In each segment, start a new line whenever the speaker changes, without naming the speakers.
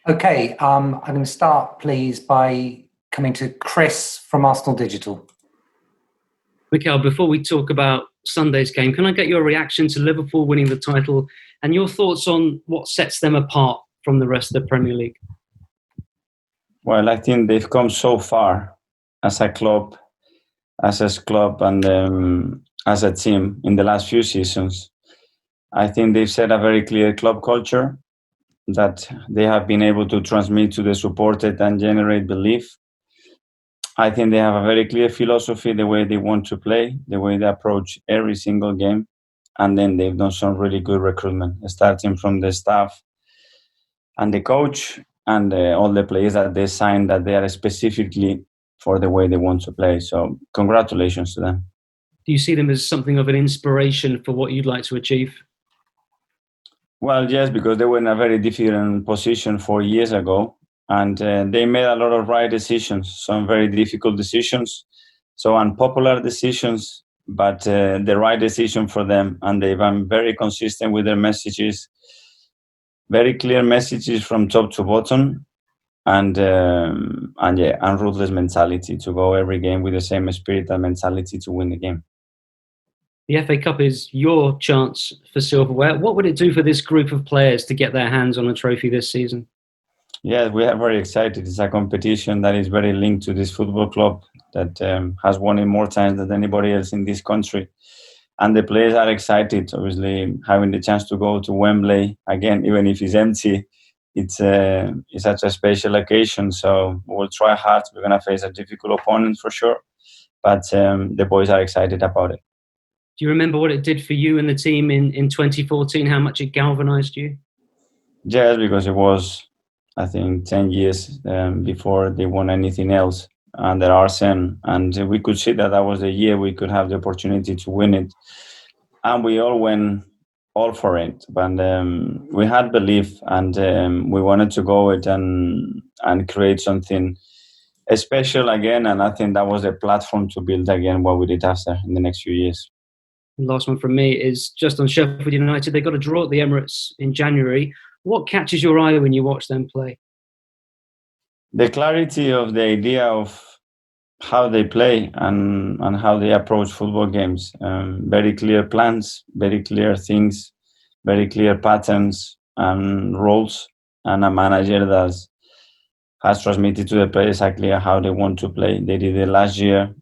Okay, I'm going to start, please, by coming to Chris from Arsenal Digital.
Mikel, before we talk about Sunday's game, can I get your reaction to Liverpool winning the title and your thoughts on what sets them apart from the rest of the Premier League?
Well, I think they've come so far as a club, and as a team in the last few seasons. I think they've set a very clear club culture that they have been able to transmit to the supporters and generate belief. I think they have a very clear philosophy, the way they want to play, the way they approach every single game. And then they've done some really good recruitment, starting from the staff and the coach and all the players that they signed, that they are specifically for the way they want to play. So congratulations to them.
Do you see them as something of an inspiration for what you'd like to achieve?
Well, yes, because they were in a very different position 4 years ago, and they made a lot of right decisions, some very difficult decisions, so unpopular decisions, but the right decision for them. And they've been very consistent with their messages, very clear messages from top to bottom, and ruthless mentality to go every game with the same spirit and mentality to win the game.
The FA Cup is your chance for silverware. What would it do for this group of players to get their hands on a trophy this season?
Yeah, we are very excited. It's a competition that is very linked to this football club that has won it more times than anybody else in this country. And the players are excited, obviously, having the chance to go to Wembley again, even if it's empty. It's such a special occasion, so we'll try hard. We're going to face a difficult opponent for sure, but the boys are excited about it.
Do you remember what it did for you and the team in 2014, how much it galvanised you?
Yes, because it was, I think, 10 years before they won anything else under Arsene. And we could see that was the year we could have the opportunity to win it. And we all went all for it. But we had belief, and we wanted to go it and create something special again. And I think that was the platform to build again what we did after in the next few years.
The last one from me is just on Sheffield United. They got a draw at the Emirates in January. What catches your eye when you watch them play?
The clarity of the idea of how they play and how they approach football games. Very clear plans, very clear things, very clear patterns and roles, and a manager that has transmitted to the players exactly how they want to play. They did it last year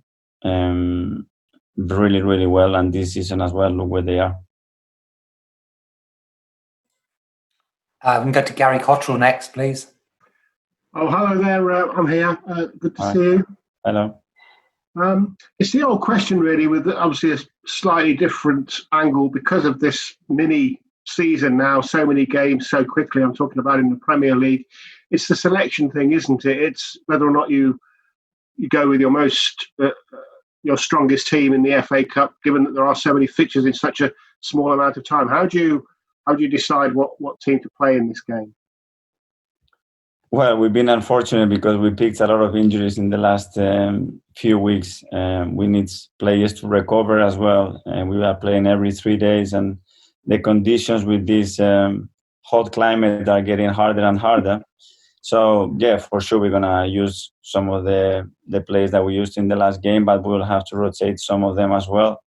really, really well, and this season as well. Look where they are.
We can go to Gary Cottrell next, please.
Oh, hello there. I'm here. Good to see you.
Hello.
It's the old question, really, with obviously a slightly different angle because of this mini season now, so many games so quickly. I'm talking about in the Premier League. It's the selection thing, isn't it? It's whether or not you go with your strongest team in the FA Cup, given that there are so many fixtures in such a small amount of time. How do you decide what team to play in this game?
Well, we've been unfortunate because we picked a lot of injuries in the last few weeks. We need players to recover as well. And we are playing every 3 days, and the conditions with this hot climate are getting harder and harder. So, yeah, for sure, we're going to use some of the players that we used in the last game, but we'll have to rotate some of them as well.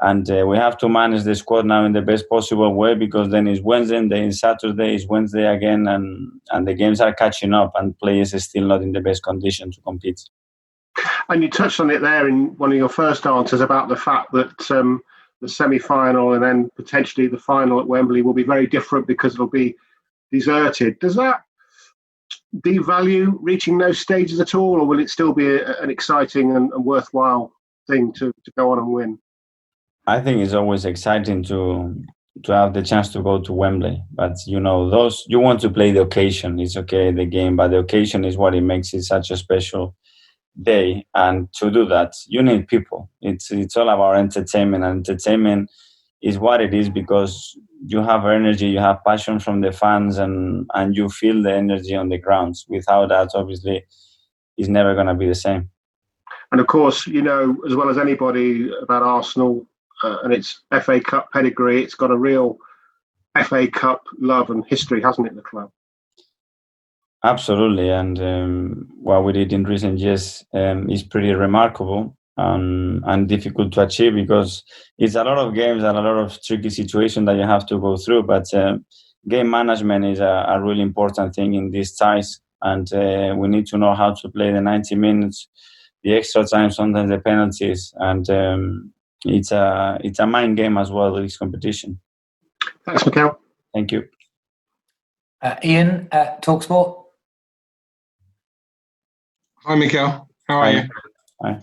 And we have to manage the squad now in the best possible way, because then it's Wednesday, then it's Saturday, it's Wednesday again, and the games are catching up, and players are still not in the best condition to compete.
And you touched on it there in one of your first answers about the fact that the semi-final and then potentially the final at Wembley will be very different because it'll be deserted. Does that devalue reaching those stages at all, or will it still be an exciting and worthwhile thing to go on and win?
I think it's always exciting to have the chance to go to Wembley, but you want to play the occasion. It's okay, the game, but the occasion is what it makes it such a special day. And to do that, you need people. It's all about entertainment, and entertainment is what it is because you have energy, you have passion from the fans, and you feel the energy on the grounds. Without that, obviously, it's never going to be the same.
And of course, you know as well as anybody about Arsenal and its FA Cup pedigree. It's got a real FA Cup love and history, hasn't it, the club?
Absolutely, and what we did in recent years is pretty remarkable and difficult to achieve because it's a lot of games and a lot of tricky situations that you have to go through. But game management is a really important thing in these ties, and we need to know how to play the 90 minutes, the extra time, sometimes the penalties, and it's a mind game as well. This competition.
Thanks, Mikel.
Thank you.
Ian at Talksport.
Hi, Mikel. How are you?
Hi.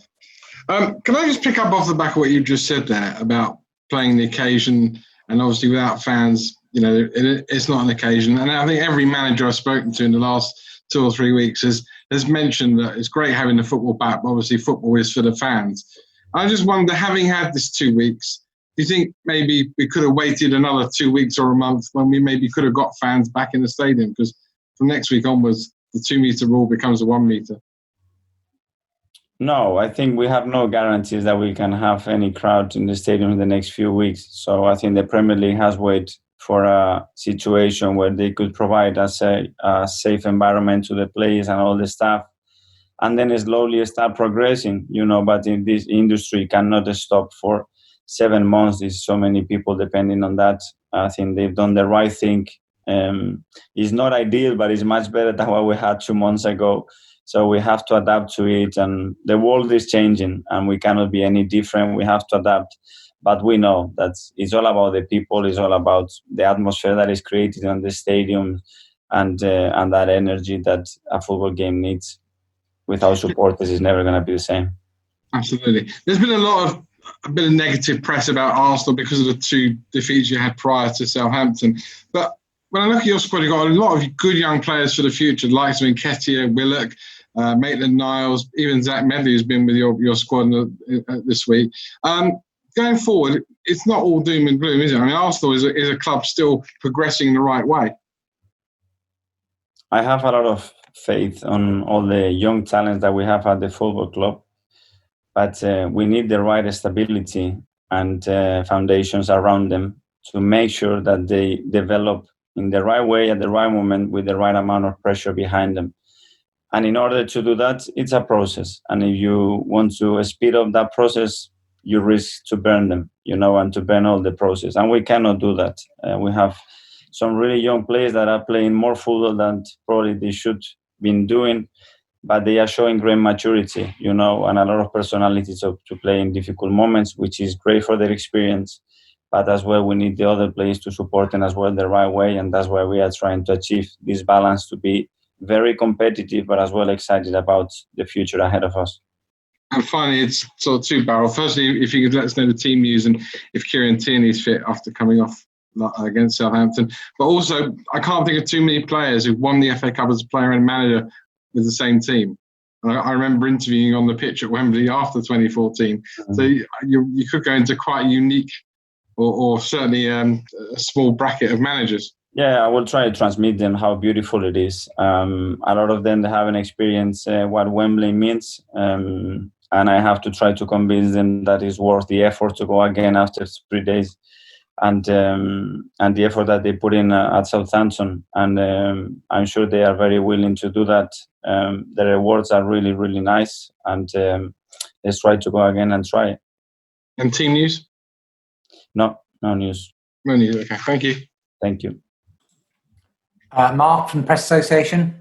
Can I just pick up off the back of what you just said there about playing the occasion, and obviously without fans, it's not an occasion. And I think every manager I've spoken to in the last 2 or 3 weeks has mentioned that it's great having the football back, but obviously football is for the fans. I just wonder, having had this 2 weeks, do you think maybe we could have waited another 2 weeks or a month when we maybe could have got fans back in the stadium? Because from next week onwards, the 2 metre rule becomes a 1 metre.
No, I think we have no guarantees that we can have any crowd in the stadium in the next few weeks. So I think the Premier League has waited for a situation where they could provide us a safe environment to the players and all the staff, and then slowly start progressing, but in this industry cannot stop for 7 months. There's so many people depending on that. I think they've done the right thing. It's not ideal, but it's much better than what we had 2 months ago. So we have to adapt to it, and the world is changing, and we cannot be any different. We have to adapt, but we know that it's all about the people. It's all about the atmosphere that is created in the stadium, and that energy that a football game needs. Without supporters, it's never going to be the same.
Absolutely. There's been a bit of negative press about Arsenal because of the 2 defeats you had prior to Southampton, but when I look at your squad, you've got a lot of good young players for the future, like Nketiah, Willock, Maitland-Niles, even Zach Medley, who's been with your squad this week. Going forward, it's not all doom and gloom, is it? I mean, Arsenal is a club still progressing in the right way.
I have a lot of faith on all the young talents that we have at the football club, but we need the right stability and foundations around them to make sure that they develop in the right way at the right moment with the right amount of pressure behind them. And in order to do that, it's a process. And if you want to speed up that process, you risk to burn them, and to burn all the process. And we cannot do that. We have some really young players that are playing more football than probably they should been doing, but they are showing great maturity, and a lot of personalities to play in difficult moments, which is great for their experience. But as well, we need the other players to support them as well the right way, and that's why we are trying to achieve this balance to be very competitive, but as well excited about the future ahead of us.
And finally, it's sort of 2 barrel. Firstly, if you could let us know the team news and if Kieran Tierney's fit after coming off against Southampton. But also, I can't think of too many players who've won the FA Cup as a player and manager with the same team. I remember interviewing on the pitch at Wembley after 2014. Mm-hmm. So you could go into quite a unique or certainly a small bracket of managers.
Yeah, I will try to transmit them how beautiful it is. A lot of them, they haven't experienced what Wembley means. And I have to try to convince them that it's worth the effort to go again after 3 days. And the effort that they put in at Southampton. And I'm sure they are very willing to do that. The rewards are really, really nice. And let's try to go again and try it.
And team news?
No news.
No news, okay. Thank you.
Thank you.
Mark from the Press Association.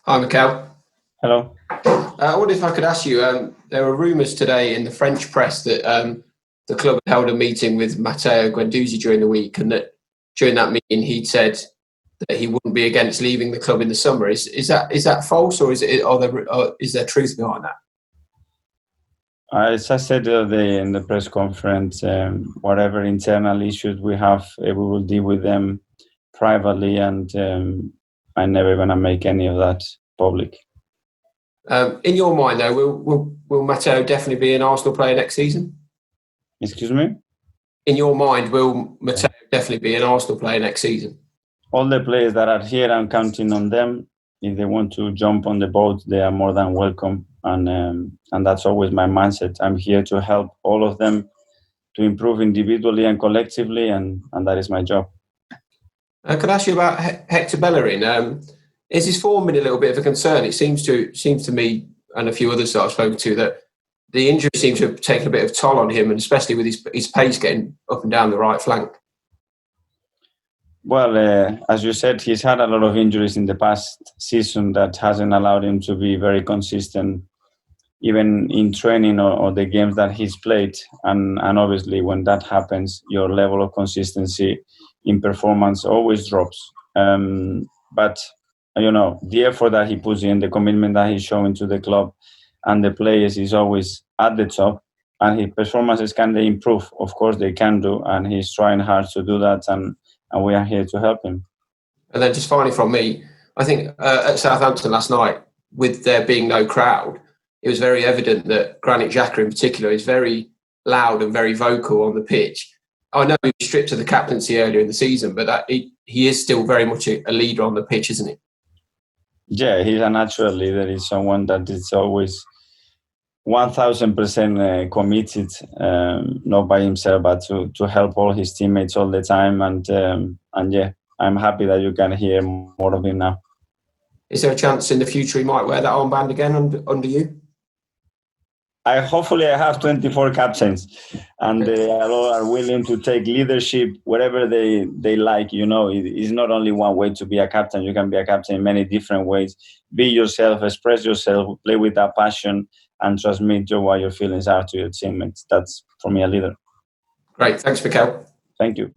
Hi, Mikel.
Hello.
I wonder if I could ask you, there were rumours today in the French press that the club held a meeting with Matteo Guendouzi during the week, and that during that meeting he'd said that he wouldn't be against leaving the club in the summer. Is that false, or is there truth behind that?
As I said the other day in the press conference, whatever internal issues we have, we will deal with them privately, and I'm never going to make any of that public.
In your mind, though, will Matteo definitely be an Arsenal player next season?
Excuse me?
In your mind, will Matteo definitely be an Arsenal player next season?
All the players that are here, I'm counting on them. If they want to jump on the boat, they are more than welcome. And that's always my mindset. I'm here to help all of them improve individually and collectively, and that is my job.
Could I ask you about Hector Bellerin? Is his form been a little bit of a concern? It seems to me and a few others that I've spoken to that the injury seems to have taken a bit of toll on him, and especially with his pace getting up and down the right flank.
Well, as you said, he's had a lot of injuries in the past season that hasn't allowed him to be very consistent, even in training or the games that he's played. And obviously, when that happens, your level of consistency in performance always drops. But, the effort that he puts in, the commitment that he's showing to the club and the players is always at the top. And his performances, can they improve? Of course they can do. And he's trying hard to do that. And we are here to help him.
And then just finally from me, I think at Southampton last night, with there being no crowd, it was very evident that Granit Xhaka in particular is very loud and very vocal on the pitch. I know he was stripped of the captaincy earlier in the season, but he is still very much a leader on the pitch, isn't he?
Yeah, he's a natural leader. He's someone that is always 1,000% committed, not by himself, but to help all his teammates all the time. And yeah, I'm happy that you can hear more of him now.
Is there a chance in the future he might wear that armband again under you?
Hopefully I have 24 captains, and they all are willing to take leadership wherever they like. It's not only one way to be a captain. You can be a captain in many different ways. Be yourself, express yourself, play with that passion, and transmit what your feelings are to your teammates. That's, for me, a leader.
Great. Thanks, Mikel.
Thank you.